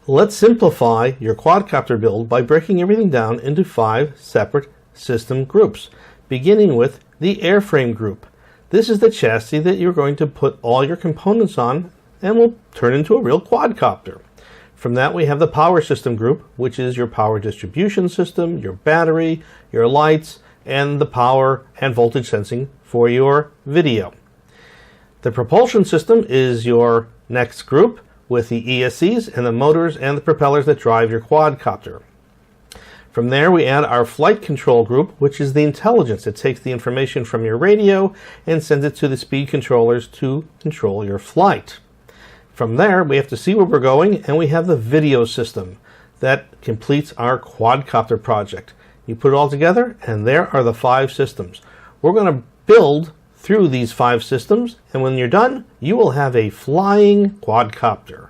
Let's simplify your quadcopter build by breaking everything down into 5 separate system groups, beginning with the airframe group. This is the chassis that you're going to put all your components on and will turn into a real quadcopter. From that we have the power system group, which is your power distribution system, your battery, your lights, and the power and voltage sensing for your video. The propulsion system is your next group, with the ESCs and the motors and the propellers that drive your quadcopter. From there we add our flight control group, which is the intelligence. It takes the information from your radio and sends it to the speed controllers to control your flight. From there we have to see where we're going, and we have the video system that completes our quadcopter project. You put it all together and there are the 5 systems. We're going to build through these 5 systems, and when you're done, you will have a flying quadcopter.